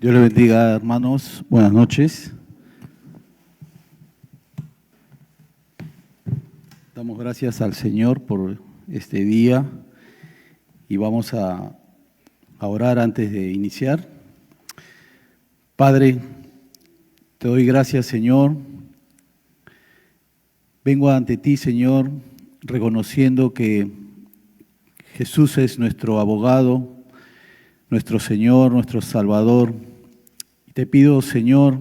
Dios les bendiga, hermanos. Buenas noches. Damos gracias al Señor por este día y vamos a orar antes de iniciar. Padre, te doy gracias, Señor. Vengo ante ti, Señor, reconociendo que Jesús es nuestro abogado, nuestro Señor, nuestro Salvador. Y te pido, Señor,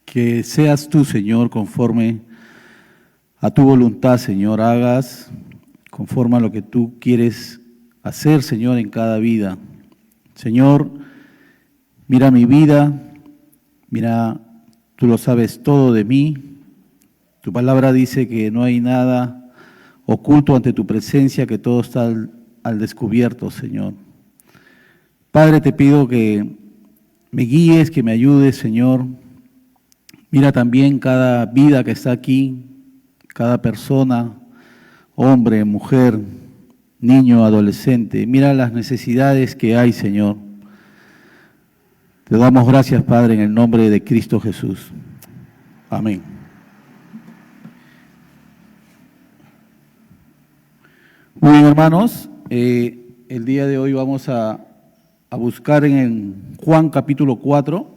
que seas tú, Señor, conforme a tu voluntad, Señor, hagas conforme a lo que tú quieres hacer, Señor, en cada vida. Señor, mira mi vida, mira, tú lo sabes todo de mí. Tu palabra dice que no hay nada oculto ante tu presencia, que todo está al descubierto, Señor. Padre, te pido que me guíes, que me ayudes, Señor. Mira también cada vida que está aquí, cada persona, hombre, mujer, niño, adolescente. Mira las necesidades que hay, Señor. Te damos gracias, Padre, en el nombre de Cristo Jesús. Amén. Muy bien, hermanos. El día de hoy vamos a buscar en Juan capítulo 4.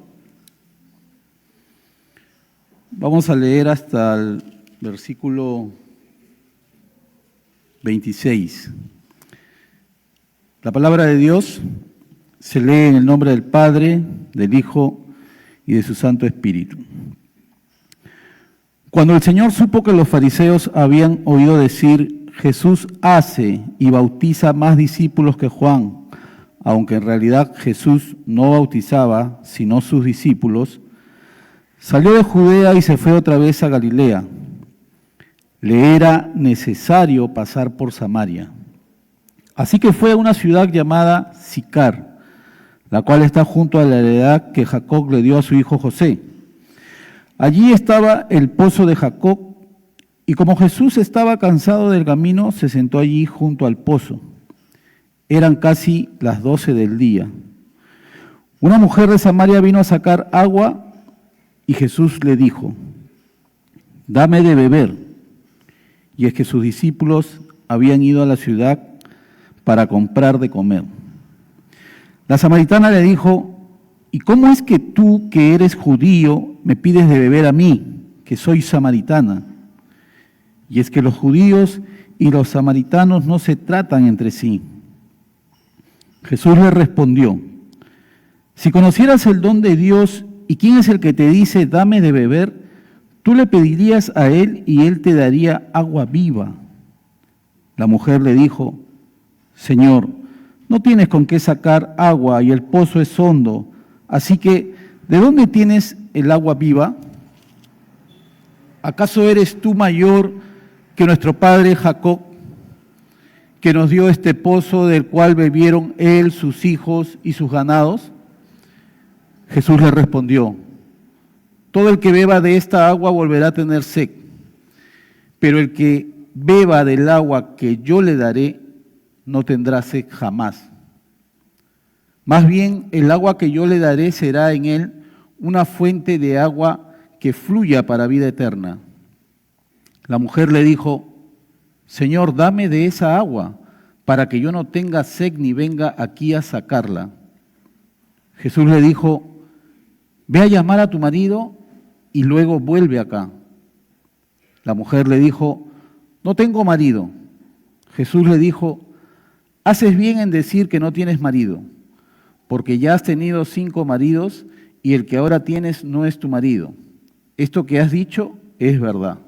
Vamos a leer hasta el versículo 26. La palabra de Dios se lee en el nombre del Padre, del Hijo y de su Santo Espíritu. Cuando el Señor supo que los fariseos habían oído decir, Jesús hace y bautiza más discípulos que Juan, aunque en realidad Jesús no bautizaba, sino sus discípulos, salió de Judea y se fue otra vez a Galilea. Le era necesario pasar por Samaria. Así que fue a una ciudad llamada Sicar, la cual está junto a la heredad que Jacob le dio a su hijo José. Allí estaba el pozo de Jacob, y como Jesús estaba cansado del camino, se sentó allí junto al pozo. Eran casi las 12 del día. Una mujer de Samaria vino a sacar agua y Jesús le dijo, dame de beber. Y es que sus discípulos habían ido a la ciudad para comprar de comer. La samaritana le dijo, ¿y cómo es que tú, que eres judío, me pides de beber a mí, que soy samaritana? Y es que los judíos y los samaritanos no se tratan entre sí. Jesús le respondió, si conocieras el don de Dios y quién es el que te dice, dame de beber, tú le pedirías a él y él te daría agua viva. La mujer le dijo, Señor, no tienes con qué sacar agua y el pozo es hondo, así que, ¿de dónde tienes el agua viva? ¿Acaso eres tú mayor que nuestro padre Jacob, que nos dio este pozo del cual bebieron él, sus hijos y sus ganados? Jesús le respondió, todo el que beba de esta agua volverá a tener sed, pero el que beba del agua que yo le daré no tendrá sed jamás. Más bien, el agua que yo le daré será en él una fuente de agua que fluya para vida eterna. La mujer le dijo, Señor, dame de esa agua, para que yo no tenga sed ni venga aquí a sacarla. Jesús le dijo, ve a llamar a tu marido y luego vuelve acá. La mujer le dijo, no tengo marido. Jesús le dijo, haces bien en decir que no tienes marido, porque ya has tenido 5 maridos y el que ahora tienes no es tu marido. Esto que has dicho es verdad.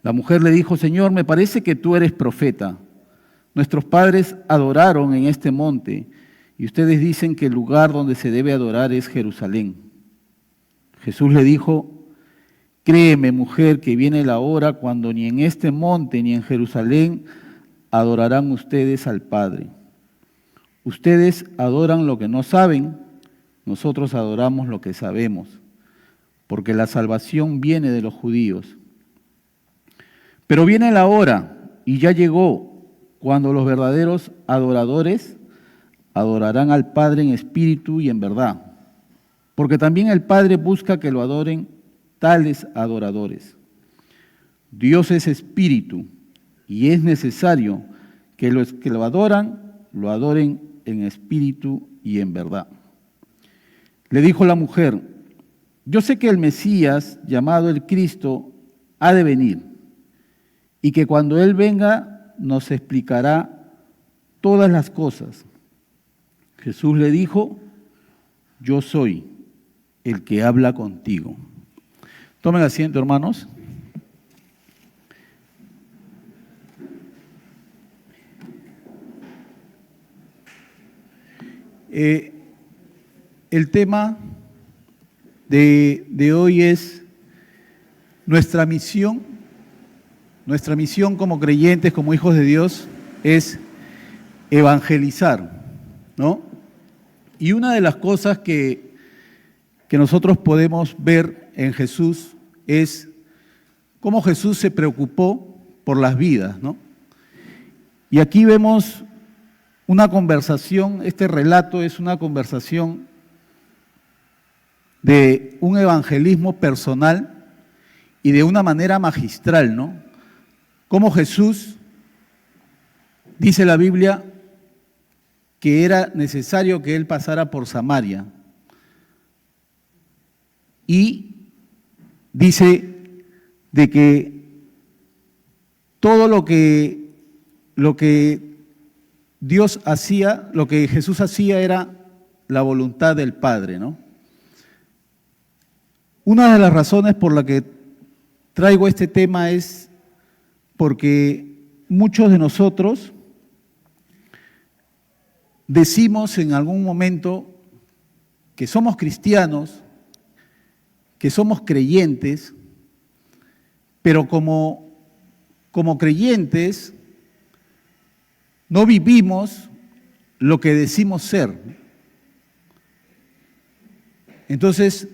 La mujer le dijo, Señor, me parece que tú eres profeta. Nuestros padres adoraron en este monte y ustedes dicen que el lugar donde se debe adorar es Jerusalén. Jesús le dijo, créeme, mujer, que viene la hora cuando ni en este monte ni en Jerusalén adorarán ustedes al Padre. Ustedes adoran lo que no saben, nosotros adoramos lo que sabemos, porque la salvación viene de los judíos. Pero viene la hora, y ya llegó, cuando los verdaderos adoradores adorarán al Padre en espíritu y en verdad, porque también el Padre busca que lo adoren tales adoradores. Dios es espíritu y es necesario que los que lo adoran, lo adoren en espíritu y en verdad. Le dijo la mujer: yo sé que el Mesías, llamado el Cristo, ha de venir, y que cuando Él venga nos explicará todas las cosas. Jesús le dijo: yo soy el que habla contigo. Tomen asiento, hermanos. El tema de hoy es nuestra misión como creyentes, como hijos de Dios, es evangelizar, ¿no? Y una de las cosas que nosotros podemos ver en Jesús es cómo Jesús se preocupó por las vidas, ¿no? Y aquí vemos una conversación, este relato es una conversación de un evangelismo personal y de una manera magistral, ¿no? Cómo Jesús, dice la Biblia, que era necesario que Él pasara por Samaria. Y dice de que todo lo que Dios hacía, lo que Jesús hacía era la voluntad del Padre, ¿no? Una de las razones por la que traigo este tema es porque muchos de nosotros decimos en algún momento que somos cristianos, que somos creyentes, pero como creyentes no vivimos lo que decimos ser. Entonces,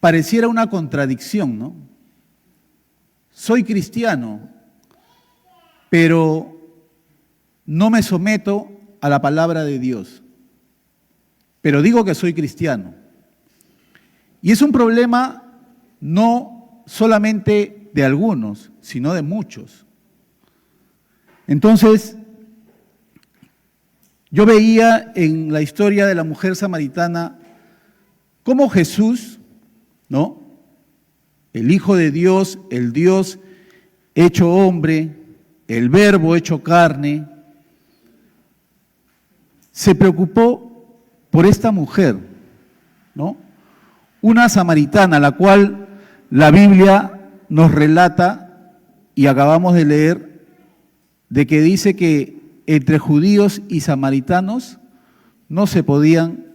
pareciera una contradicción, ¿no? Soy cristiano, pero no me someto a la palabra de Dios, pero digo que soy cristiano. Y es un problema no solamente de algunos, sino de muchos. Entonces, yo veía en la historia de la mujer samaritana cómo Jesús, ¿no?, el Hijo de Dios, el Dios hecho hombre, el Verbo hecho carne, se preocupó por esta mujer, ¿no? Una samaritana, la cual la Biblia nos relata y acabamos de leer, de que dice que entre judíos y samaritanos no se podían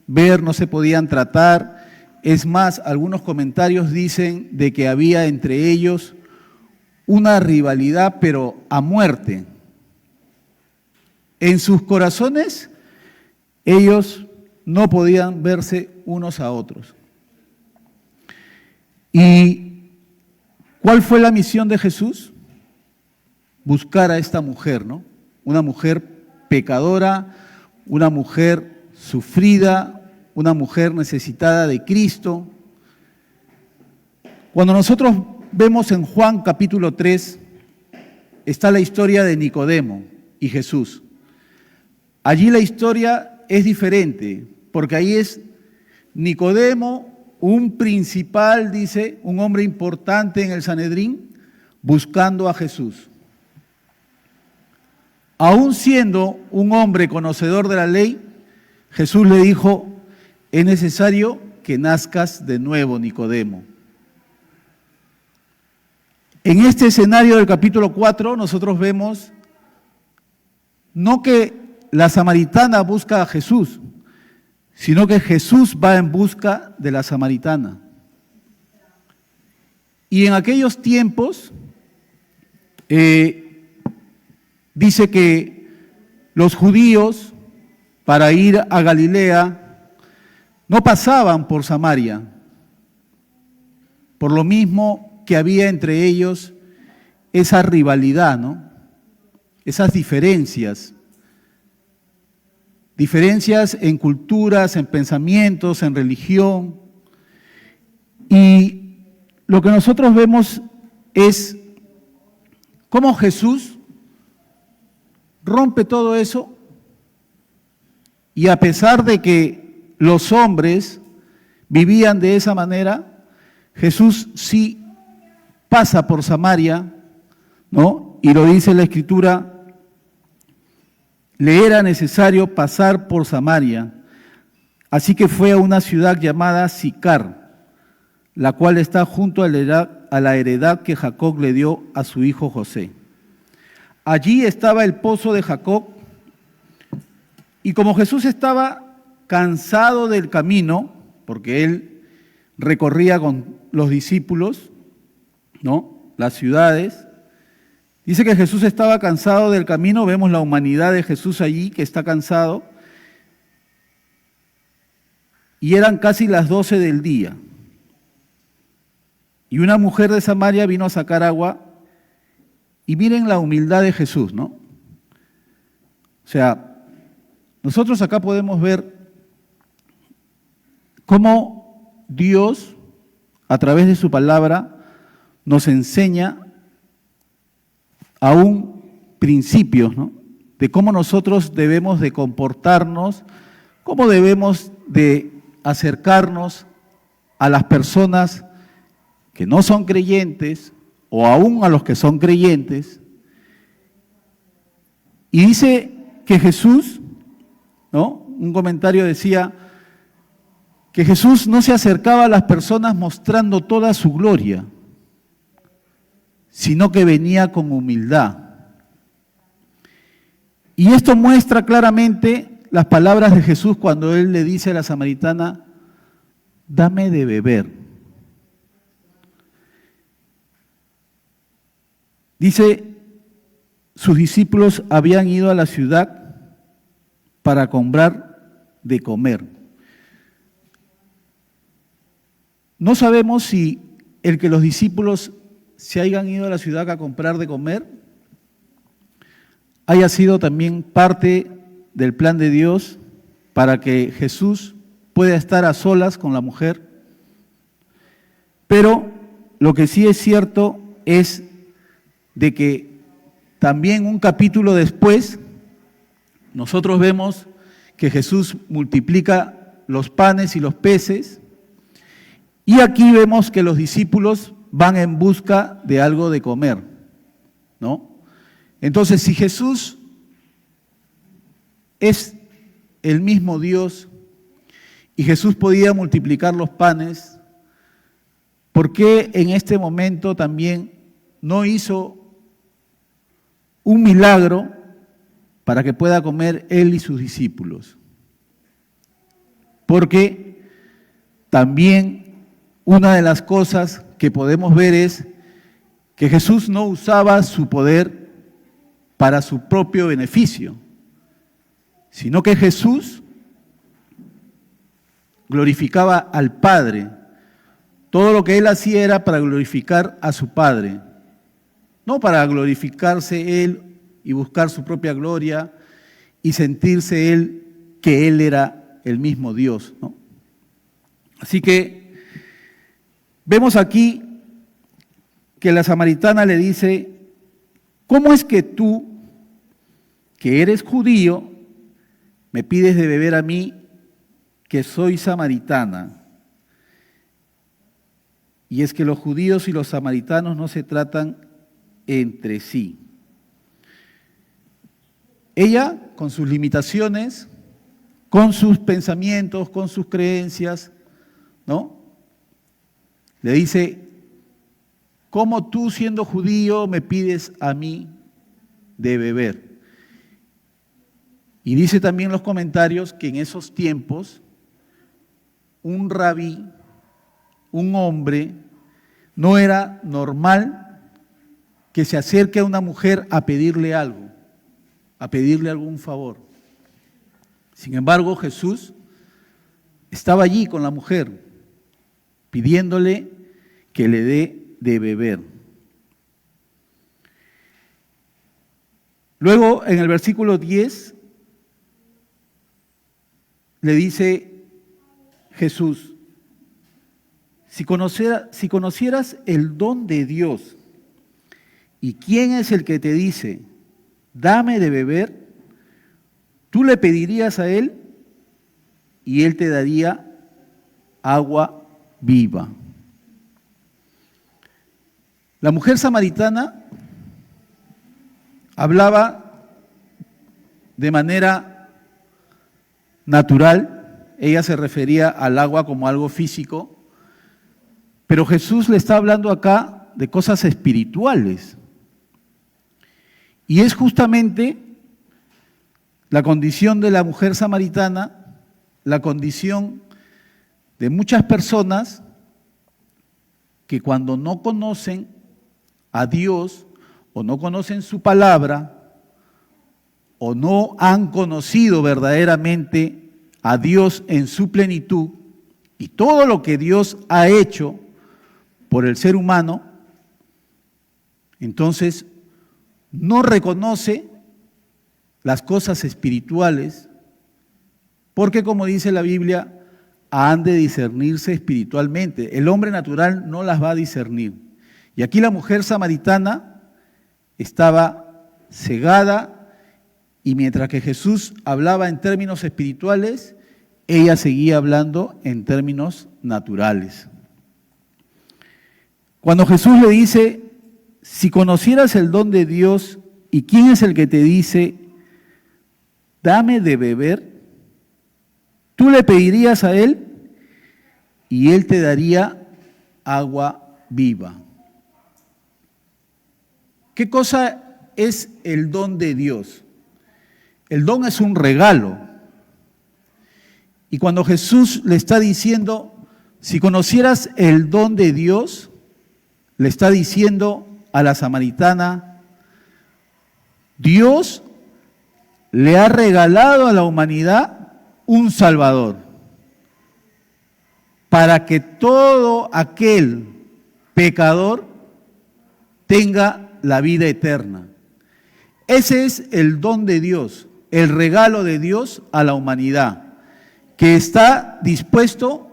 ver, no se podían tratar. Es más, algunos comentarios dicen de que había entre ellos una rivalidad, pero a muerte. En sus corazones, ellos no podían verse unos a otros. ¿Y cuál fue la misión de Jesús? Buscar a esta mujer, ¿no? Una mujer pecadora, una mujer sufrida, una mujer necesitada de Cristo. Cuando nosotros vemos en Juan capítulo 3, está la historia de Nicodemo y Jesús. Allí la historia es diferente, porque ahí es Nicodemo, un principal, dice, un hombre importante en el Sanedrín, buscando a Jesús. Aún siendo un hombre conocedor de la ley, Jesús le dijo: es necesario que nazcas de nuevo, Nicodemo. En este escenario del capítulo 4, nosotros vemos no que la samaritana busca a Jesús, sino que Jesús va en busca de la samaritana. Y en aquellos tiempos, dice que los judíos, para ir a Galilea, no pasaban por Samaria, por lo mismo que había entre ellos esa rivalidad, ¿no? Esas diferencias. diferencias en culturas, en pensamientos, en religión. Y lo que nosotros vemos es cómo Jesús rompe todo eso y a pesar de que los hombres vivían de esa manera, Jesús sí pasa por Samaria, ¿no? Y lo dice la Escritura, le era necesario pasar por Samaria, así que fue a una ciudad llamada Sicar, la cual está junto a la heredad que Jacob le dio a su hijo José. Allí estaba el pozo de Jacob, y como Jesús estaba cansado del camino, porque él recorría con los discípulos, ¿no?, las ciudades, dice que Jesús estaba cansado del camino, vemos la humanidad de Jesús allí que está cansado, y eran casi las 12 del día. Y una mujer de Samaria vino a sacar agua, y miren la humildad de Jesús, ¿no? O sea, nosotros acá podemos ver cómo Dios, a través de su palabra, nos enseña aún principios, ¿no?, de cómo nosotros debemos de comportarnos, cómo debemos de acercarnos a las personas que no son creyentes o aún a los que son creyentes. Y dice que Jesús, ¿no?, un comentario decía que Jesús no se acercaba a las personas mostrando toda su gloria, sino que venía con humildad. Y esto muestra claramente las palabras de Jesús cuando Él le dice a la samaritana, dame de beber. Dice, sus discípulos habían ido a la ciudad para comprar de comer. No sabemos si el que los discípulos se hayan ido a la ciudad a comprar de comer haya sido también parte del plan de Dios para que Jesús pueda estar a solas con la mujer. Pero lo que sí es cierto es de que también un capítulo después nosotros vemos que Jesús multiplica los panes y los peces, y aquí vemos que los discípulos van en busca de algo de comer, ¿no? Entonces, si Jesús es el mismo Dios y Jesús podía multiplicar los panes, ¿por qué en este momento también no hizo un milagro para que pueda comer Él y sus discípulos? Porque también una de las cosas que podemos ver es que Jesús no usaba su poder para su propio beneficio, sino que Jesús glorificaba al Padre. Todo lo que Él hacía era para glorificar a su Padre, no para glorificarse Él y buscar su propia gloria y sentirse Él que Él era el mismo Dios, ¿no? Así que vemos aquí que la samaritana le dice, ¿cómo es que tú, que eres judío, me pides de beber a mí, que soy samaritana? Y es que los judíos y los samaritanos no se tratan entre sí. Ella, con sus limitaciones, con sus pensamientos, con sus creencias, ¿no?, le dice, ¿cómo tú siendo judío me pides a mí de beber? Y dice también los comentarios que en esos tiempos un rabí, un hombre, no era normal que se acerque a una mujer a pedirle algo, a pedirle algún favor. Sin embargo, Jesús estaba allí con la mujer, pidiéndole que le dé de beber. Luego, en el versículo 10, le dice Jesús, si conocieras el don de Dios y quién es el que te dice, dame de beber, tú le pedirías a Él y Él te daría agua viva. La mujer samaritana hablaba de manera natural, ella se refería al agua como algo físico, pero Jesús le está hablando acá de cosas espirituales. Y es justamente la condición de la mujer samaritana, la condición de muchas personas que cuando no conocen a Dios o no conocen su palabra o no han conocido verdaderamente a Dios en su plenitud y todo lo que Dios ha hecho por el ser humano, entonces no reconoce las cosas espirituales, porque como dice la Biblia, han de discernirse espiritualmente. El hombre natural no las va a discernir. Y aquí la mujer samaritana estaba cegada y mientras que Jesús hablaba en términos espirituales, ella seguía hablando en términos naturales. Cuando Jesús le dice, si conocieras el don de Dios y quién es el que te dice, dame de beber, tú le pedirías a Él y Él te daría agua viva. ¿Qué cosa es el don de Dios? El don es un regalo. Y cuando Jesús le está diciendo, si conocieras el don de Dios, le está diciendo a la samaritana, Dios le ha regalado a la humanidad un Salvador, para que todo aquel pecador tenga la vida eterna. Ese es el don de Dios, el regalo de Dios a la humanidad, que está dispuesto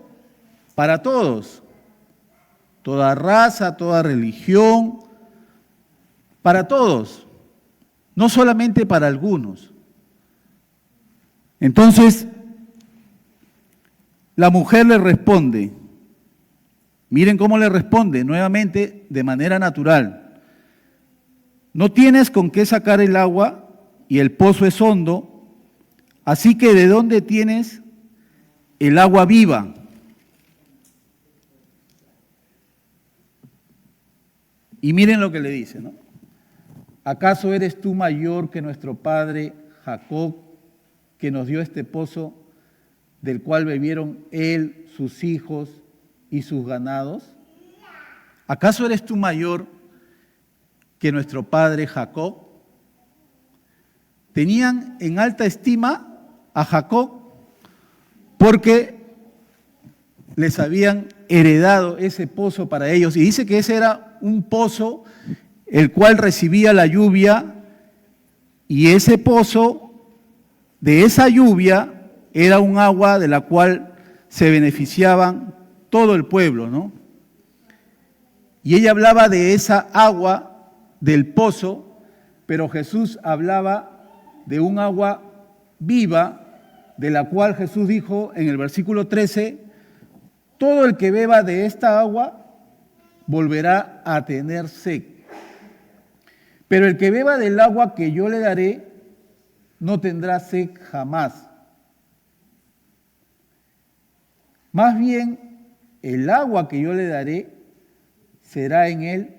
para todos, toda raza, toda religión, para todos, no solamente para algunos. Entonces, la mujer le responde, miren cómo le responde, nuevamente de manera natural. No tienes con qué sacar el agua y el pozo es hondo, así que ¿de dónde tienes el agua viva? Y miren lo que le dice, ¿no? ¿Acaso eres tú mayor que nuestro padre Jacob, que nos dio este pozo, del cual bebieron él, sus hijos y sus ganados? ¿Acaso eres tú mayor que nuestro padre Jacob? Tenían en alta estima a Jacob porque les habían heredado ese pozo para ellos. Y dice que ese era un pozo el cual recibía la lluvia, y ese pozo, de esa lluvia, era un agua de la cual se beneficiaban todo el pueblo, ¿no? Y ella hablaba de esa agua del pozo, pero Jesús hablaba de un agua viva, de la cual Jesús dijo en el versículo 13, todo el que beba de esta agua volverá a tener sed. Pero el que beba del agua que yo le daré no tendrá sed jamás. Más bien, el agua que yo le daré será en él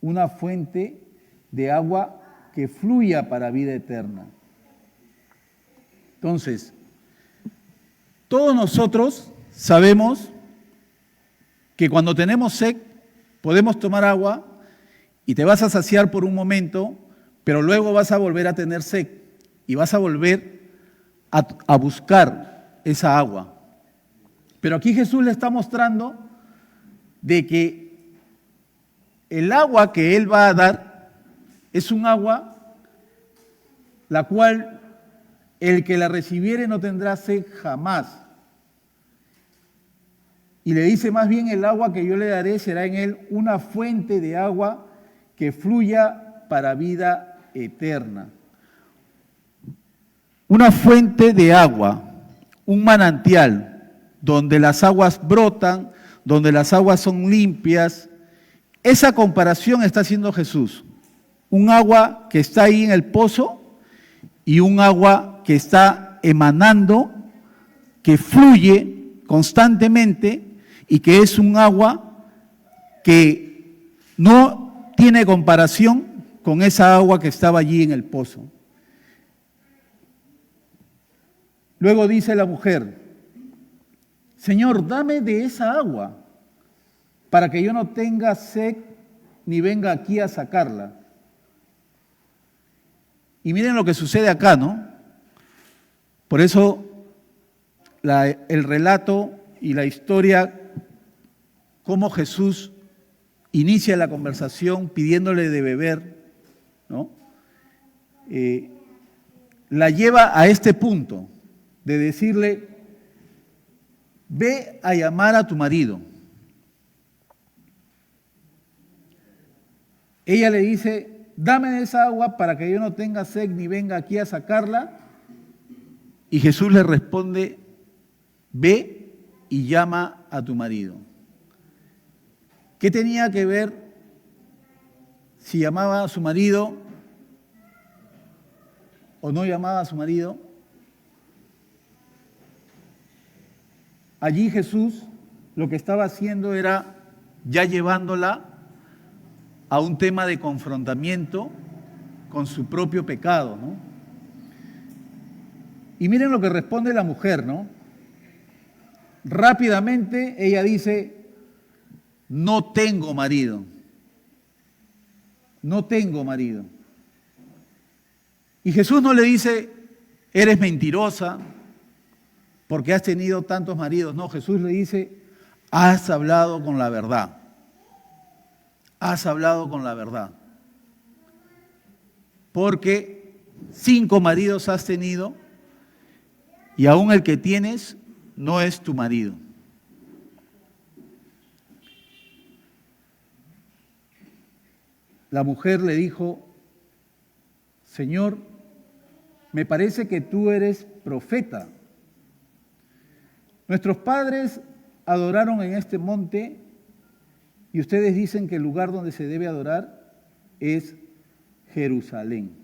una fuente de agua que fluya para vida eterna. Entonces, todos nosotros sabemos que cuando tenemos sed podemos tomar agua y te vas a saciar por un momento, pero luego vas a volver a tener sed y vas a volver a buscar esa agua. Pero aquí Jesús le está mostrando de que el agua que Él va a dar es un agua la cual El que la recibiere no tendrá sed jamás. Y le dice más bien, el agua que yo le daré será en él una fuente de agua que fluya para vida eterna. Una fuente de agua, un manantial, donde las aguas brotan, donde las aguas son limpias. Esa comparación está haciendo Jesús. Un agua que está ahí en el pozo y un agua que está emanando, que fluye constantemente y que es un agua que no tiene comparación con esa agua que estaba allí en el pozo. Luego dice la mujer, Señor, dame de esa agua para que yo no tenga sed ni venga aquí a sacarla. Y miren lo que sucede acá, ¿no? Por eso el relato y la historia, cómo Jesús inicia la conversación pidiéndole de beber, ¿no? La lleva a este punto de decirle, ve a llamar a tu marido. Ella le dice, dame esa agua para que yo no tenga sed ni venga aquí a sacarla. Y Jesús le responde, ve y llama a tu marido. ¿Qué tenía que ver si llamaba a su marido o no llamaba a su marido? Allí Jesús lo que estaba haciendo era ya llevándola a un tema de confrontamiento con su propio pecado, ¿no? Y miren lo que responde la mujer, ¿no? Rápidamente ella dice, no tengo marido. No tengo marido. Y Jesús no le dice, eres mentirosa porque has tenido tantos maridos. No, Jesús le dice, has hablado con la verdad. Has hablado con la verdad. Porque 5 maridos has tenido y aún el que tienes no es tu marido. La mujer le dijo, Señor, me parece que tú eres profeta. Nuestros padres adoraron en este monte y ustedes dicen que el lugar donde se debe adorar es Jerusalén.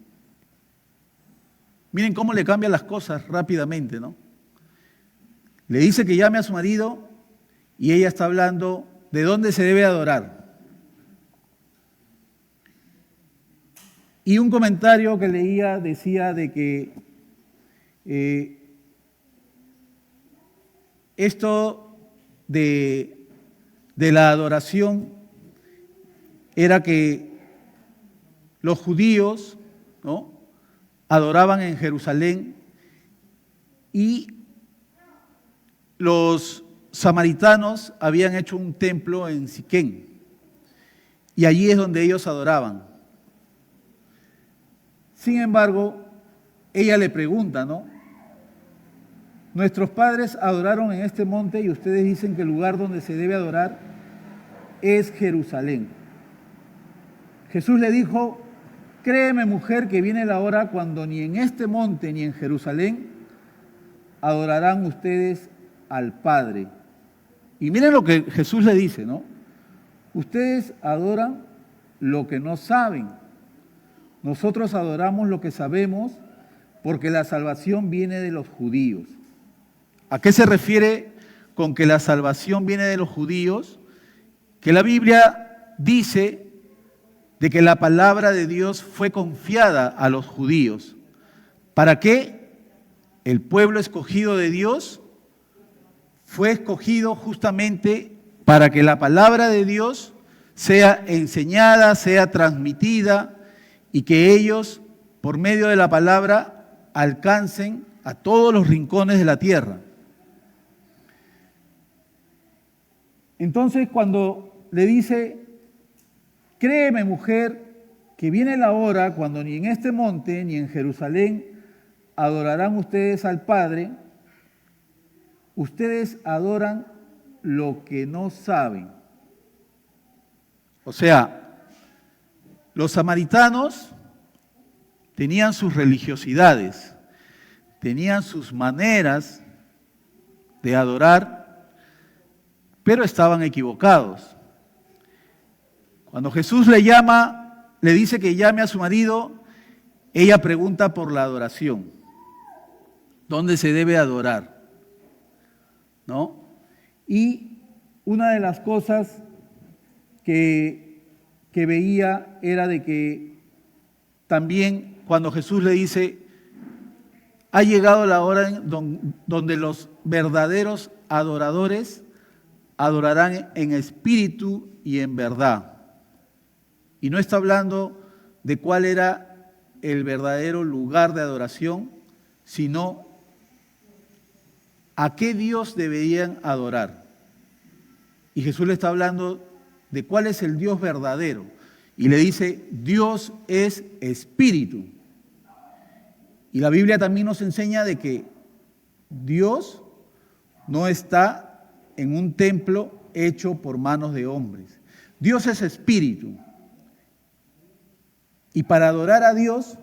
Miren cómo le cambian las cosas rápidamente, ¿no? Le dice que llame a su marido y ella está hablando de dónde se debe adorar. Y un comentario que leía decía de que esto de la adoración era que los judíos, ¿no?, adoraban en Jerusalén y los samaritanos habían hecho un templo en Siquén y allí es donde ellos adoraban. Sin embargo, ella le pregunta, ¿no? Nuestros padres adoraron en este monte y ustedes dicen que el lugar donde se debe adorar es Jerusalén. Jesús le dijo, créeme, mujer, que viene la hora cuando ni en este monte ni en Jerusalén adorarán ustedes al Padre. Y miren lo que Jesús le dice, ¿no? Ustedes adoran lo que no saben. Nosotros adoramos lo que sabemos porque la salvación viene de los judíos. ¿A qué se refiere con que la salvación viene de los judíos? Que la Biblia dice de que la palabra de Dios fue confiada a los judíos. ¿Para qué? El pueblo escogido de Dios fue escogido justamente para que la palabra de Dios sea enseñada, sea transmitida y que ellos, por medio de la palabra, alcancen a todos los rincones de la tierra. Entonces, cuando le dice, créeme, mujer, que viene la hora cuando ni en este monte ni en Jerusalén adorarán ustedes al Padre, ustedes adoran lo que no saben. O sea, los samaritanos tenían sus religiosidades, tenían sus maneras de adorar, pero estaban equivocados. Cuando Jesús le dice que llame a su marido, ella pregunta por la adoración. ¿Dónde se debe adorar? ¿No? Y una de las cosas que veía era de que también cuando Jesús le dice, ha llegado la hora donde los verdaderos adoradores adorarán en espíritu y en verdad. Y no está hablando de cuál era el verdadero lugar de adoración, sino a qué Dios deberían adorar. Y Jesús le está hablando de cuál es el Dios verdadero. Y le dice, Dios es espíritu. Y la Biblia también nos enseña de que Dios no está en un templo hecho por manos de hombres. Dios es espíritu. Y para adorar a Dios,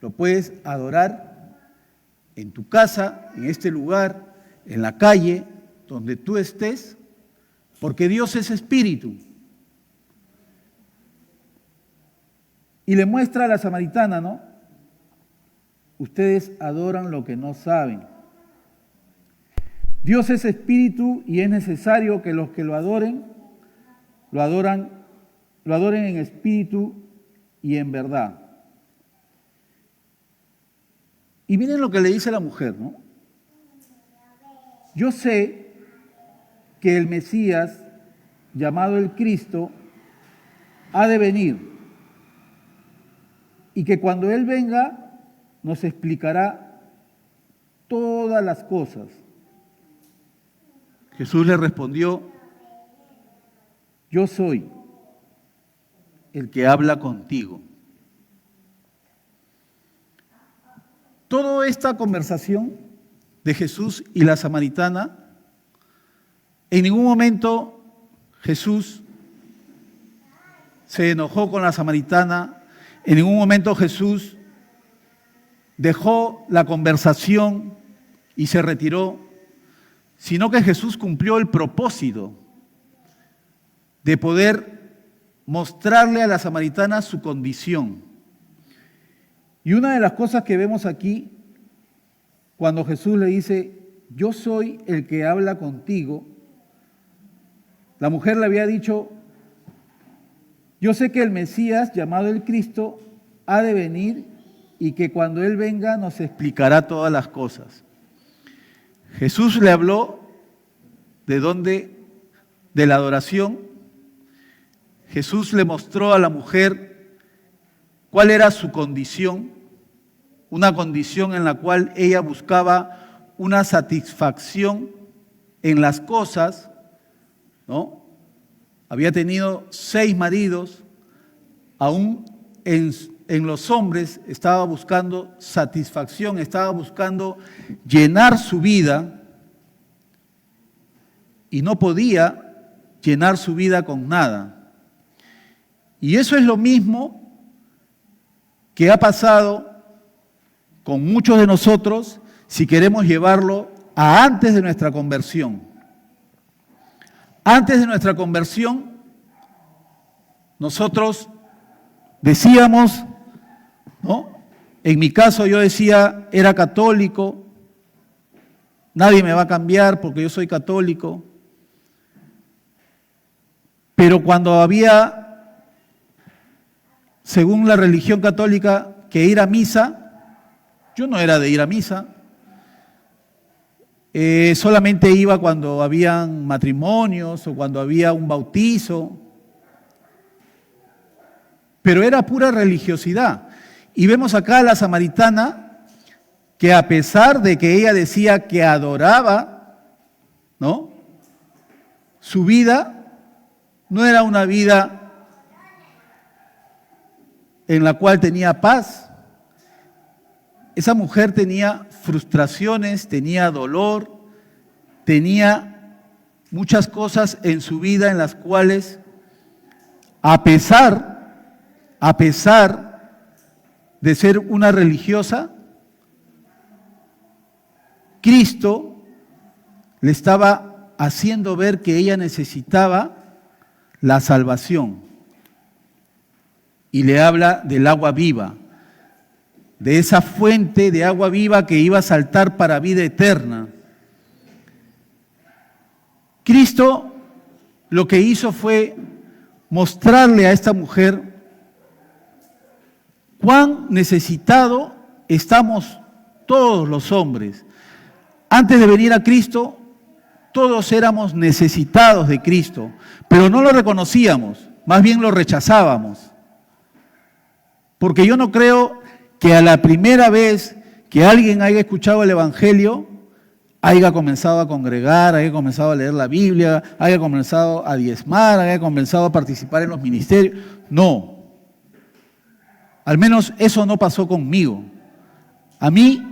lo puedes adorar en tu casa, en este lugar, en la calle, donde tú estés, porque Dios es espíritu. Y le muestra a la samaritana, ¿no? Ustedes adoran lo que no saben. Dios es espíritu y es necesario que los que lo adoren en espíritu y en verdad. Y miren lo que le dice la mujer, ¿no? Yo sé que el Mesías, llamado el Cristo, ha de venir y que cuando Él venga nos explicará todas las cosas. Jesús le respondió, yo soy el que habla contigo. Toda esta conversación de Jesús y la samaritana, en ningún momento Jesús se enojó con la samaritana, en ningún momento Jesús dejó la conversación y se retiró, sino que Jesús cumplió el propósito de poder mostrarle a la samaritana su condición. Y una de las cosas que vemos aquí, cuando Jesús le dice, yo soy el que habla contigo, la mujer le había dicho, yo sé que el Mesías, llamado el Cristo, ha de venir y que cuando Él venga nos explicará todas las cosas. Jesús le habló de la adoración. Jesús le mostró a la mujer cuál era su condición, una condición en la cual ella buscaba una satisfacción en las cosas, ¿no? Había tenido 6 maridos, aún en los hombres estaba buscando satisfacción, estaba buscando llenar su vida y no podía llenar su vida con nada. Y eso es lo mismo que ha pasado con muchos de nosotros si queremos llevarlo a antes de nuestra conversión. Antes de nuestra conversión, nosotros decíamos, ¿no? En mi caso yo decía, era católico, nadie me va a cambiar porque yo soy católico. Pero cuando había, según la religión católica, que ir a misa, yo no era de ir a misa. Solamente iba cuando habían matrimonios o cuando había un bautizo. Pero era pura religiosidad. Y vemos acá a la samaritana que a pesar de que ella decía que adoraba, ¿no? Su vida no era una vida en la cual tenía paz. esa mujer tenía frustraciones, tenía dolor, tenía muchas cosas en su vida en las cuales, a pesar de ser una religiosa, Cristo le estaba haciendo ver que ella necesitaba la salvación. Y le habla del agua viva, de esa fuente de agua viva que iba a saltar para vida eterna. Cristo lo que hizo fue mostrarle a esta mujer cuán necesitado estamos todos los hombres. Antes de venir a Cristo, todos éramos necesitados de Cristo, pero no lo reconocíamos, más bien lo rechazábamos. Porque yo no creo que a la primera vez que alguien haya escuchado el Evangelio, haya comenzado a congregar, haya comenzado a leer la Biblia, haya comenzado a diezmar, haya comenzado a participar en los ministerios. No. Al menos eso no pasó conmigo. A mí,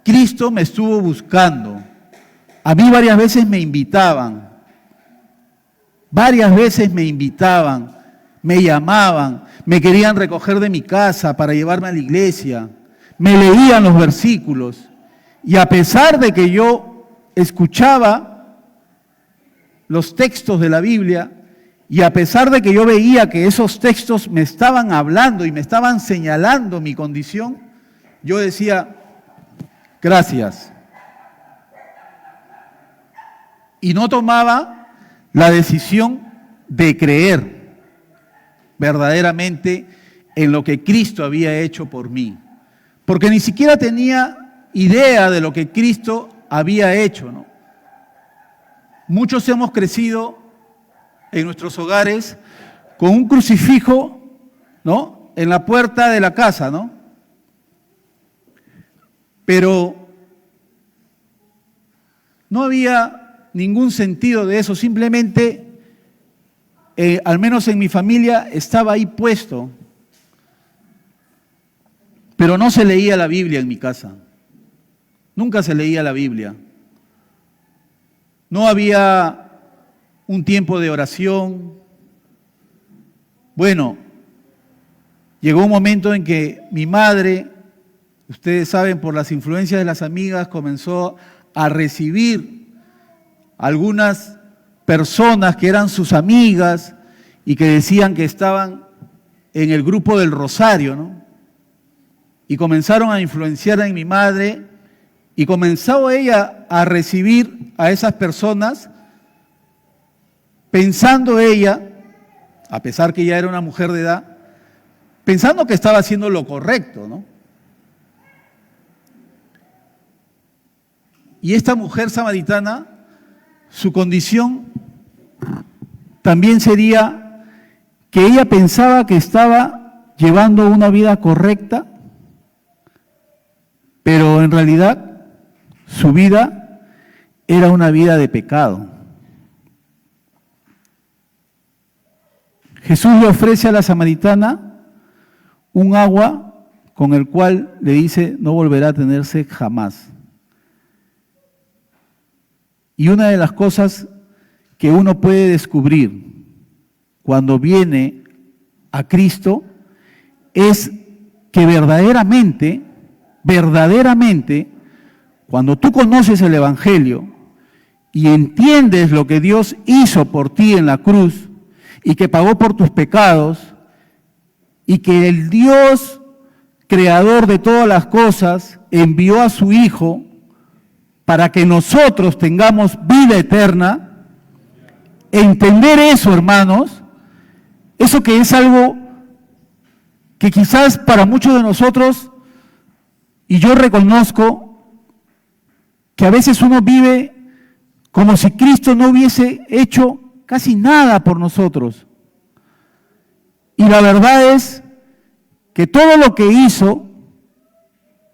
Cristo me estuvo buscando. A mí varias veces me invitaban. Me llamaban, me querían recoger de mi casa para llevarme a la iglesia. Me leían los versículos. Y a pesar de que yo escuchaba los textos de la Biblia, y a pesar de que yo veía que esos textos me estaban hablando y me estaban señalando mi condición, yo decía, gracias. Y no tomaba la decisión de creer verdaderamente en lo que Cristo había hecho por mí. Porque ni siquiera tenía idea de lo que Cristo había hecho, ¿no? Muchos hemos crecido en nuestros hogares con un crucifijo, ¿no?, en la puerta de la casa, ¿no? Pero no había ningún sentido de eso, simplemente, al menos en mi familia, estaba ahí puesto, pero no se leía la Biblia en mi casa. Nunca se leía la Biblia. No había un tiempo de oración. Bueno, llegó un momento en que mi madre, ustedes saben, por las influencias de las amigas, comenzó a recibir algunas personas que eran sus amigas y que decían que estaban en el grupo del Rosario, ¿no? Y comenzaron a influenciar en mi madre. Y comenzó ella a recibir a esas personas, pensando ella, a pesar que ya era una mujer de edad, pensando que estaba haciendo lo correcto, ¿no? Y esta mujer samaritana, su condición también sería que ella pensaba que estaba llevando una vida correcta, pero en realidad su vida era una vida de pecado. Jesús le ofrece a la samaritana un agua con el cual le dice no volverá a tener sed jamás. Y una de las cosas que uno puede descubrir cuando viene a Cristo es que verdaderamente, cuando tú conoces el Evangelio y entiendes lo que Dios hizo por ti en la cruz y que pagó por tus pecados y que el Dios creador de todas las cosas envió a su Hijo para que nosotros tengamos vida eterna, entender eso, hermanos, eso que es algo que quizás para muchos de nosotros, y yo reconozco que a veces uno vive como si Cristo no hubiese hecho casi nada por nosotros. Y la verdad es que todo lo que hizo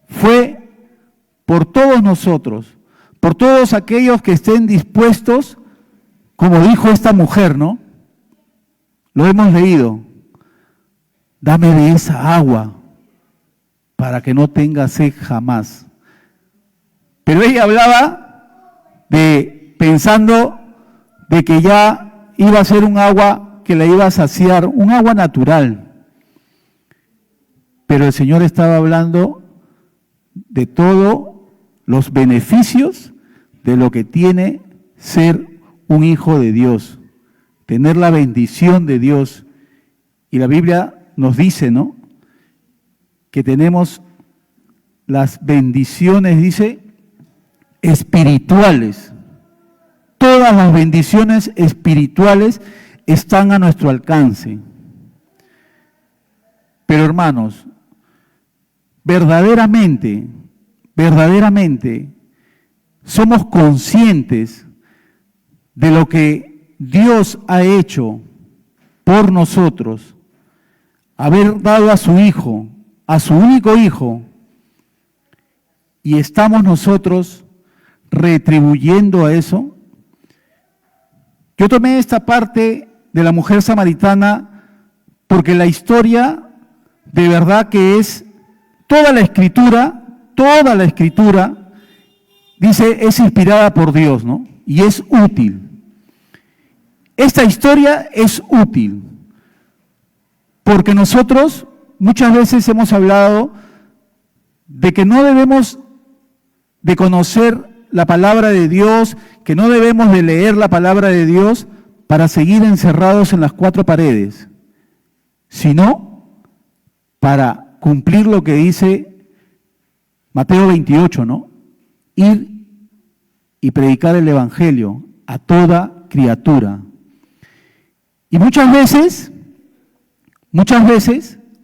fue por todos nosotros, por todos aquellos que estén dispuestos, como dijo esta mujer, ¿no? Lo hemos leído. Dame de esa agua para que no tenga sed jamás. Pero ella hablaba pensando de que ya iba a ser un agua que la iba a saciar, un agua natural. Pero el Señor estaba hablando de todos los beneficios de lo que tiene ser un hijo de Dios, tener la bendición de Dios. Y la Biblia nos dice, ¿no?, que tenemos las bendiciones, dice, espirituales. Todas las bendiciones espirituales están a nuestro alcance. Pero hermanos, verdaderamente, somos conscientes de lo que Dios ha hecho por nosotros, haber dado a su Hijo, a su único Hijo, y estamos nosotros retribuyendo a eso. Yo tomé esta parte de la mujer samaritana porque la historia de verdad que es toda la escritura, dice, es inspirada por Dios, ¿no? Y es útil. Esta historia es útil porque nosotros muchas veces hemos hablado de que no debemos de conocer la palabra de Dios, que no debemos de leer la palabra de Dios para seguir encerrados en las cuatro paredes, sino para cumplir lo que dice Mateo 28, ¿no? Ir y predicar el Evangelio a toda criatura. Y muchas veces,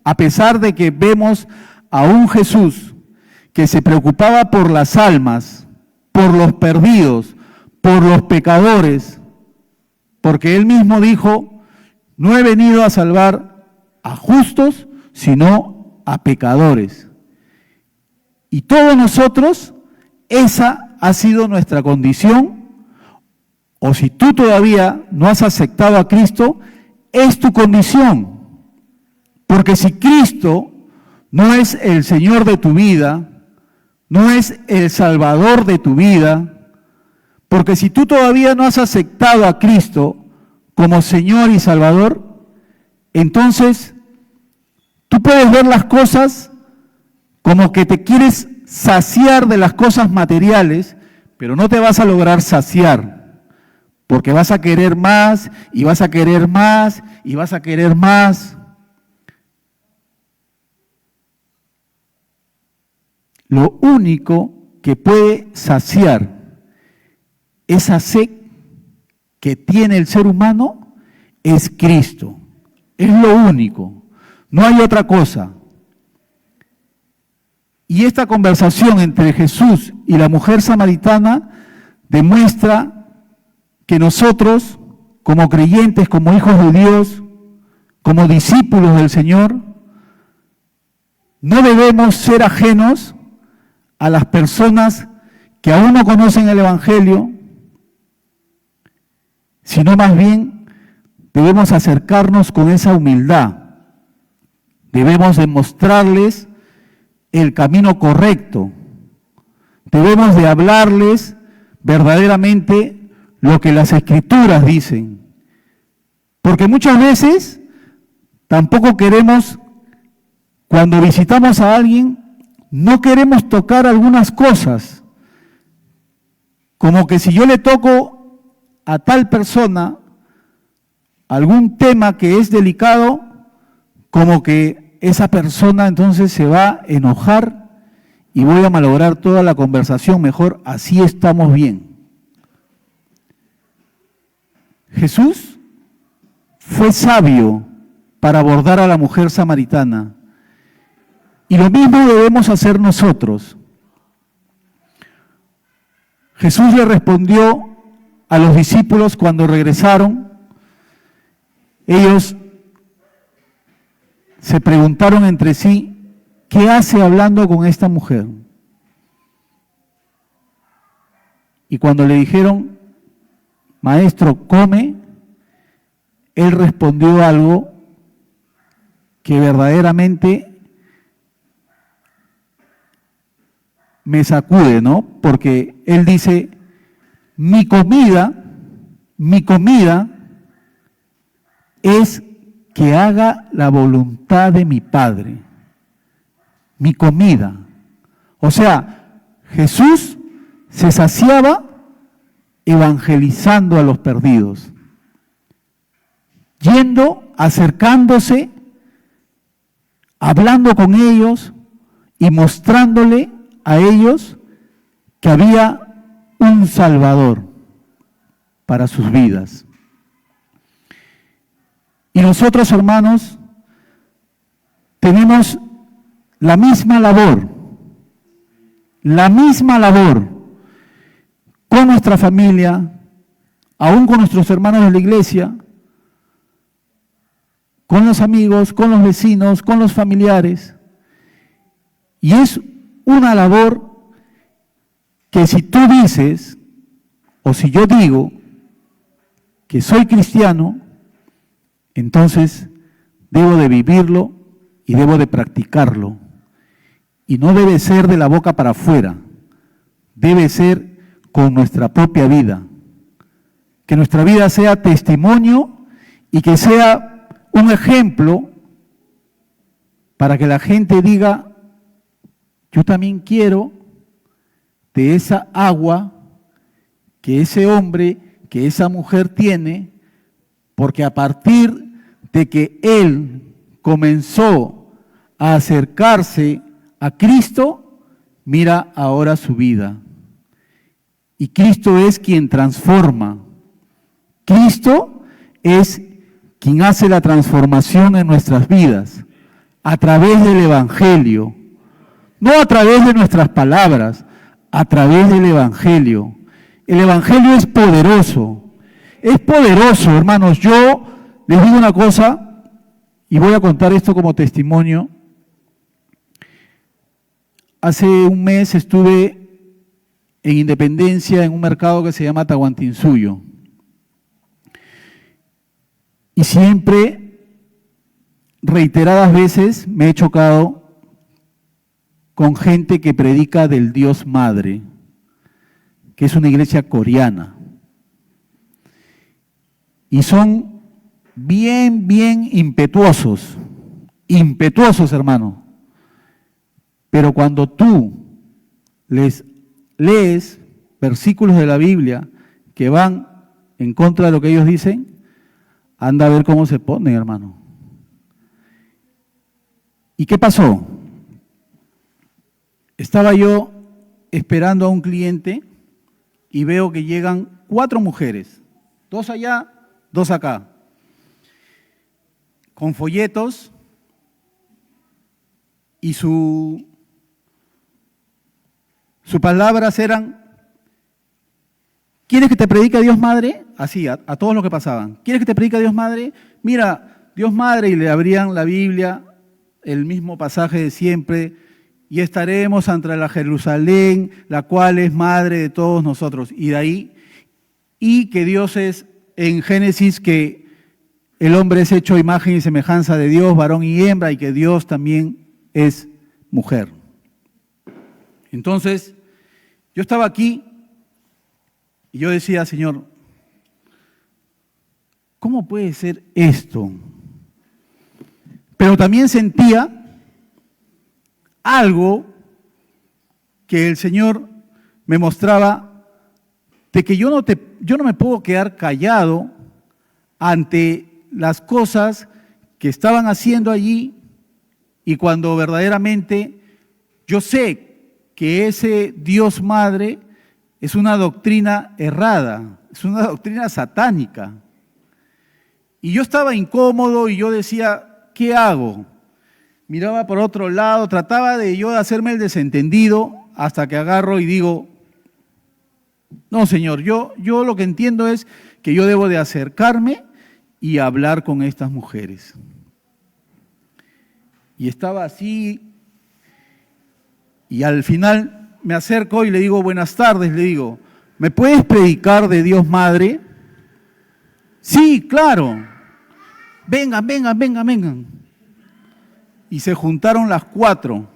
a pesar de que vemos a un Jesús que se preocupaba por las almas, por los perdidos, por los pecadores, porque Él mismo dijo, no he venido a salvar a justos, sino a pecadores. Y todos nosotros, esa ha sido nuestra condición, o si tú todavía no has aceptado a Cristo, es tu condición. Porque si Cristo no es el Señor de tu vida, no es el Salvador de tu vida, porque si tú todavía no has aceptado a Cristo como Señor y Salvador, entonces tú puedes ver las cosas como que te quieres saciar de las cosas materiales, pero no te vas a lograr saciar, porque vas a querer más, y vas a querer más, y vas a querer más. Lo único que puede saciar esa sed que tiene el ser humano es Cristo. Es lo único. No hay otra cosa. Y esta conversación entre Jesús y la mujer samaritana demuestra que nosotros, como creyentes, como hijos de Dios, como discípulos del Señor, no debemos ser ajenos a las personas que aún no conocen el Evangelio, sino más bien debemos acercarnos con esa humildad. Debemos demostrarles el camino correcto. Debemos de hablarles verdaderamente lo que las Escrituras dicen. Porque muchas veces tampoco queremos, cuando visitamos a alguien, no queremos tocar algunas cosas, como que si yo le toco a tal persona algún tema que es delicado, como que esa persona entonces se va a enojar y voy a malograr toda la conversación, mejor así estamos bien. Jesús fue sabio para abordar a la mujer samaritana. Y lo mismo debemos hacer nosotros. Jesús le respondió a los discípulos cuando regresaron. Ellos se preguntaron entre sí, ¿qué hace hablando con esta mujer? Y cuando le dijeron, Maestro, come, Él respondió algo que verdaderamente me sacude, ¿no? Porque él dice, mi comida es que haga la voluntad de mi Padre. Mi comida. O sea, Jesús se saciaba evangelizando a los perdidos, yendo, acercándose, hablando con ellos y mostrándole a ellos que había un Salvador para sus vidas. Y nosotros, hermanos, tenemos la misma labor con nuestra familia, aún con nuestros hermanos de la iglesia, con los amigos, con los vecinos, con los familiares. Y es una labor que si tú dices, o si yo digo que soy cristiano, entonces debo de vivirlo y debo de practicarlo. Y no debe ser de la boca para afuera, debe ser con nuestra propia vida. Que nuestra vida sea testimonio y que sea un ejemplo para que la gente diga, yo también quiero de esa agua que ese hombre, que esa mujer tiene, porque a partir de que él comenzó a acercarse a Cristo, mira ahora su vida. Y Cristo es quien transforma. Cristo es quien hace la transformación en nuestras vidas a través del Evangelio. No a través de nuestras palabras, a través del Evangelio. El Evangelio es poderoso. Es poderoso, hermanos. Yo les digo una cosa, y voy a contar esto como testimonio. Hace un mes estuve en Independencia, en un mercado que se llama Tahuantinsuyo. Y siempre, reiteradas veces, me he chocado con gente que predica del Dios Madre, que es una iglesia coreana. Y son bien impetuosos, hermano. Pero cuando tú les lees versículos de la Biblia que van en contra de lo que ellos dicen, anda a ver cómo se ponen, hermano. ¿Y qué pasó? Estaba yo esperando a un cliente y veo que llegan 4 mujeres, 2 allá, 2 acá, con folletos y sus palabras eran, ¿quieres que te predique a Dios Madre? Así, a todos los que pasaban. ¿Quieres que te predique a Dios Madre? Mira, Dios Madre, y le abrían la Biblia, el mismo pasaje de siempre, y estaremos ante la Jerusalén, la cual es madre de todos nosotros. Y de ahí, y que Dios es, en Génesis, que el hombre es hecho a imagen y semejanza de Dios, varón y hembra, y que Dios también es mujer. Entonces, yo estaba aquí y yo decía, Señor, ¿cómo puede ser esto? Pero también sentía algo que el Señor me mostraba de que yo no me puedo quedar callado ante las cosas que estaban haciendo allí, y cuando verdaderamente yo sé que ese Dios Madre es una doctrina errada, es una doctrina satánica. Y yo estaba incómodo y yo decía, ¿qué hago? Miraba por otro lado, trataba de yo hacerme el desentendido hasta que agarro y digo, no, Señor, yo lo que entiendo es que yo debo de acercarme y hablar con estas mujeres. Y estaba así, y al final me acerco y le digo, buenas tardes, le digo, ¿me puedes predicar de Dios Madre? Sí, claro. Vengan. Y se juntaron las 4.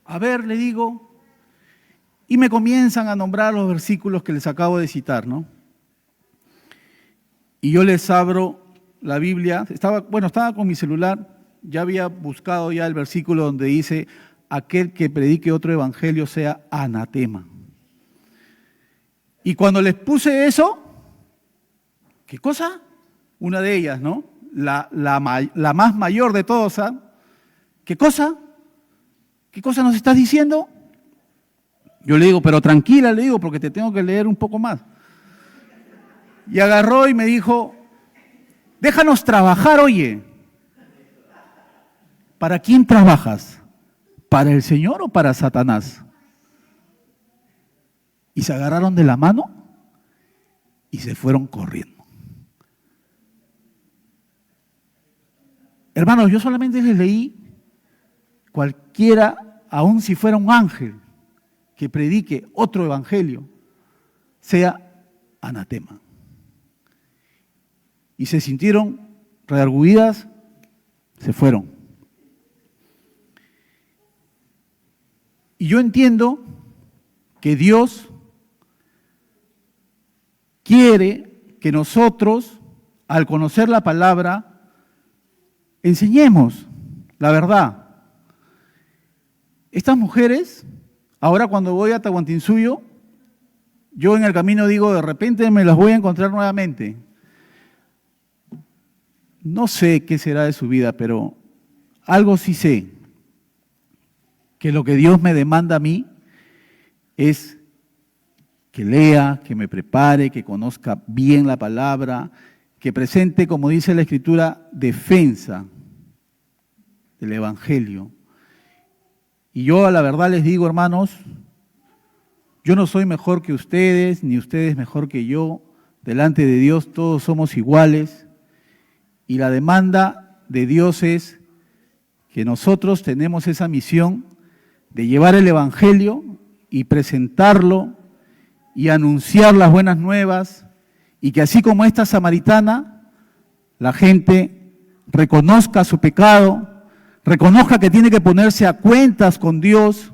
A ver, le digo, Y me comienzan a nombrar los versículos que les acabo de citar, ¿no? Y yo les abro la Biblia, estaba con mi celular, ya había buscado ya el versículo donde dice, aquel que predique otro evangelio sea anatema. Y cuando les puse eso, ¿qué cosa? Una de ellas, ¿no? La más mayor de todas, ¿ah? ¿Qué cosa? ¿Qué cosa nos estás diciendo? Yo le digo, pero tranquila, le digo, porque te tengo que leer un poco más. Y agarró y me dijo, déjanos trabajar, oye. ¿Para quién trabajas? ¿Para el Señor o para Satanás? Y se agarraron de la mano y se fueron corriendo. Hermanos, yo solamente les leí, cualquiera, aun si fuera un ángel, que predique otro evangelio, sea anatema. Y se sintieron redargüidas, se fueron. Y yo entiendo que Dios quiere que nosotros, al conocer la palabra, enseñemos la verdad. Estas mujeres, ahora cuando voy a Tahuantinsuyo, yo en el camino digo, de repente me las voy a encontrar nuevamente. No sé qué será de su vida, pero algo sí sé, que lo que Dios me demanda a mí es que lea, que me prepare, que conozca bien la palabra, que presente, como dice la Escritura, defensa del Evangelio. Y yo a la verdad les digo, hermanos, yo no soy mejor que ustedes, ni ustedes mejor que yo. Delante de Dios todos somos iguales. Y la demanda de Dios es que nosotros tenemos esa misión de llevar el Evangelio y presentarlo y anunciar las buenas nuevas, y que así como esta samaritana, la gente reconozca su pecado, reconozca que tiene que ponerse a cuentas con Dios,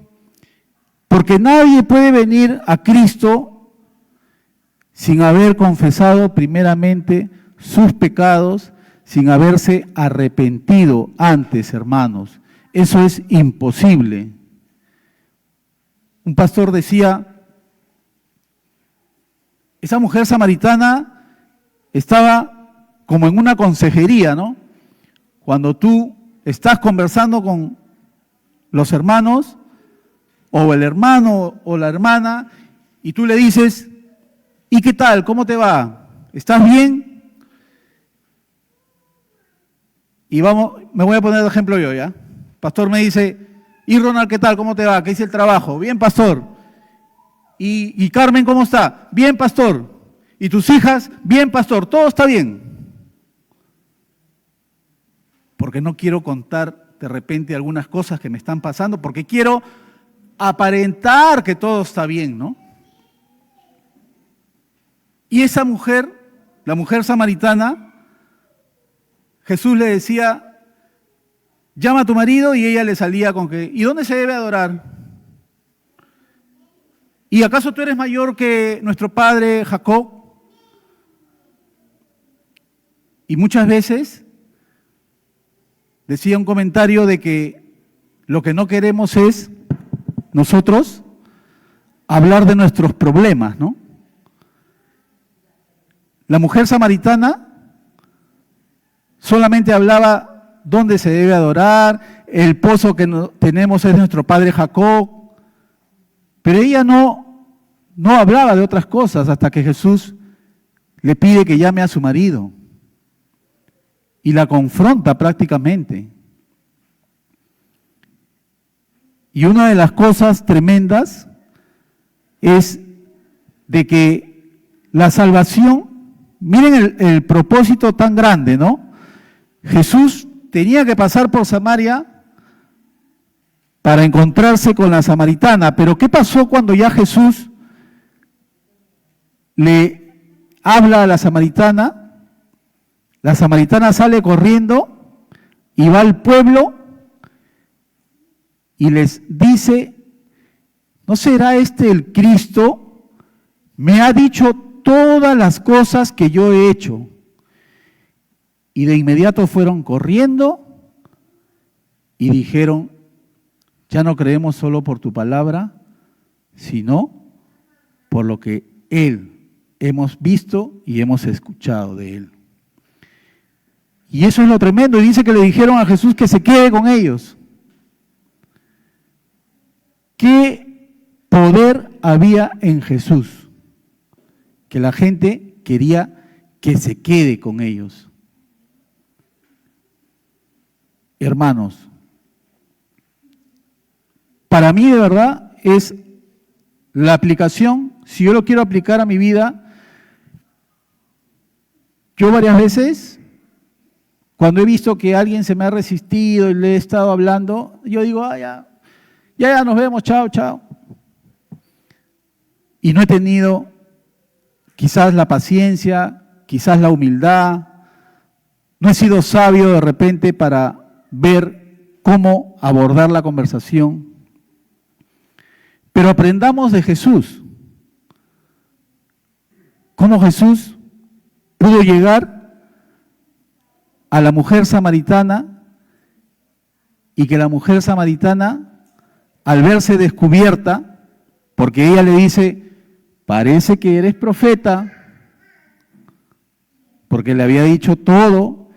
porque nadie puede venir a Cristo sin haber confesado primeramente sus pecados, sin haberse arrepentido antes, hermanos. Eso es imposible. Un pastor decía, esa mujer samaritana estaba como en una consejería, ¿no? Cuando tú estás conversando con los hermanos, o el hermano o la hermana, y tú le dices, ¿y qué tal? ¿Cómo te va? ¿Estás bien? Y me voy a poner de ejemplo yo, ¿ya? Pastor me dice, ¿y Ronald qué tal? ¿Cómo te va? ¿Qué dice el trabajo? Bien, pastor. ¿Y Carmen cómo está? Bien, pastor. ¿Y tus hijas? Bien, pastor. Todo está bien. Porque no quiero contar de repente algunas cosas que me están pasando, porque quiero aparentar que todo está bien, ¿no? Y esa mujer, la mujer samaritana, Jesús le decía, llama a tu marido, y ella le salía con que, ¿y dónde se debe adorar? ¿Y acaso tú eres mayor que nuestro padre Jacob? Y muchas veces decía un comentario de que lo que no queremos es nosotros hablar de nuestros problemas, ¿no? La mujer samaritana solamente hablaba dónde se debe adorar, el pozo que tenemos es nuestro padre Jacob, pero ella no hablaba de otras cosas hasta que Jesús le pide que llame a su marido y la confronta prácticamente. Y una de las cosas tremendas es de que la salvación, miren el propósito tan grande, ¿no? Jesús tenía que pasar por Samaria para encontrarse con la samaritana, pero ¿qué pasó cuando ya Jesús le habla a la samaritana? La samaritana sale corriendo y va al pueblo y les dice, ¿no será este el Cristo? Me ha dicho todas las cosas que yo he hecho. Y de inmediato fueron corriendo y dijeron, ya no creemos solo por tu palabra, sino por lo que hemos visto y hemos escuchado de él. Y eso es lo tremendo. Y dice que le dijeron a Jesús que se quede con ellos. ¿Qué poder había en Jesús? Que la gente quería que se quede con ellos. Hermanos, para mí de verdad es la aplicación, si yo lo quiero aplicar a mi vida, yo varias veces, cuando he visto que alguien se me ha resistido y le he estado hablando, yo digo, ya nos vemos, chao, chao. Y no he tenido quizás la paciencia, quizás la humildad, no he sido sabio de repente para ver cómo abordar la conversación. Pero aprendamos de Jesús, cómo Jesús pudo llegar a la mujer samaritana y que la mujer samaritana, al verse descubierta, porque ella le dice, parece que eres profeta, porque le había dicho todo,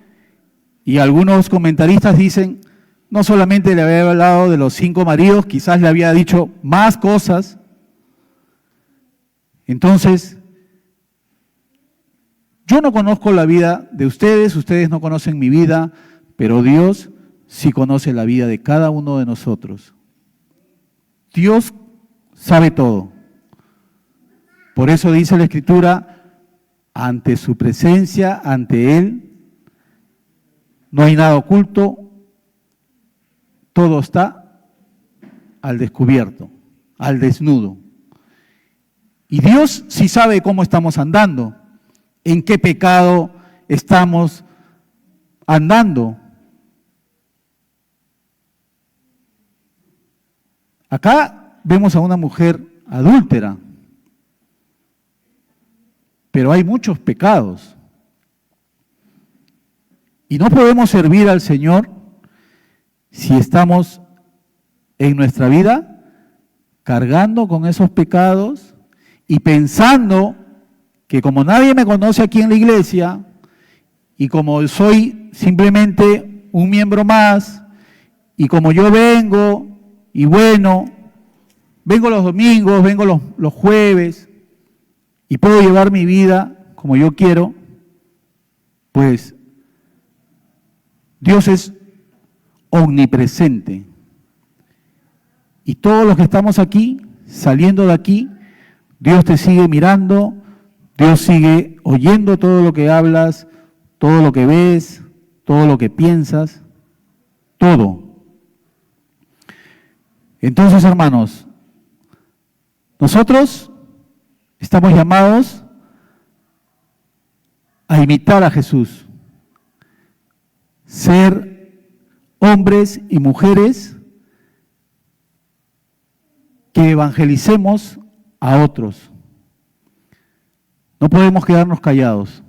y algunos comentaristas dicen, no solamente le había hablado de los 5 maridos, quizás le había dicho más cosas. Entonces, yo no conozco la vida de ustedes, ustedes no conocen mi vida, pero Dios sí conoce la vida de cada uno de nosotros. Dios sabe todo. Por eso dice la Escritura, ante su presencia, ante Él, no hay nada oculto, todo está al descubierto, al desnudo. Y Dios sí sabe cómo estamos andando, en qué pecado estamos andando. Acá vemos a una mujer adúltera, pero hay muchos pecados. Y no podemos servir al Señor si estamos en nuestra vida cargando con esos pecados y pensando que como nadie me conoce aquí en la iglesia y como soy simplemente un miembro más y como yo vengo y bueno, vengo los domingos, vengo los jueves y puedo llevar mi vida como yo quiero, pues Dios es omnipresente. Y todos los que estamos aquí, saliendo de aquí, Dios te sigue mirando, Dios sigue oyendo todo lo que hablas, todo lo que ves, todo lo que piensas, todo. Entonces, hermanos, nosotros estamos llamados a imitar a Jesús, ser hombres y mujeres que evangelicemos a otros. No podemos quedarnos callados.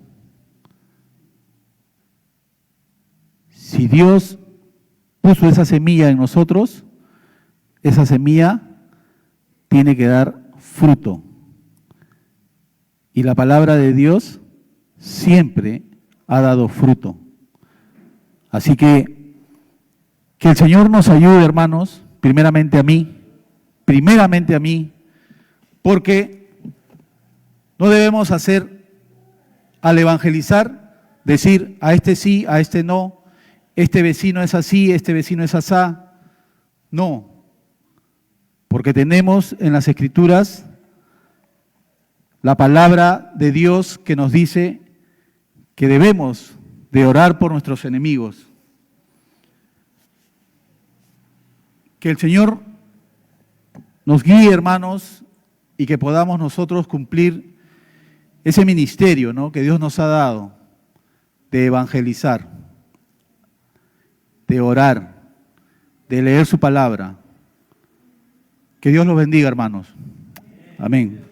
Si Dios puso esa semilla en nosotros, esa semilla tiene que dar fruto. Y la palabra de Dios siempre ha dado fruto. Así que el Señor nos ayude, hermanos, primeramente a mí, porque no debemos hacer, al evangelizar, decir a este sí, a este no, este vecino es así, este vecino es asá. No, porque tenemos en las Escrituras la palabra de Dios que nos dice que debemos de orar por nuestros enemigos. Que el Señor nos guíe, hermanos, y que podamos nosotros cumplir ese ministerio, ¿no?, que Dios nos ha dado de evangelizar, de orar, de leer su palabra. Que Dios los bendiga, hermanos. Amén.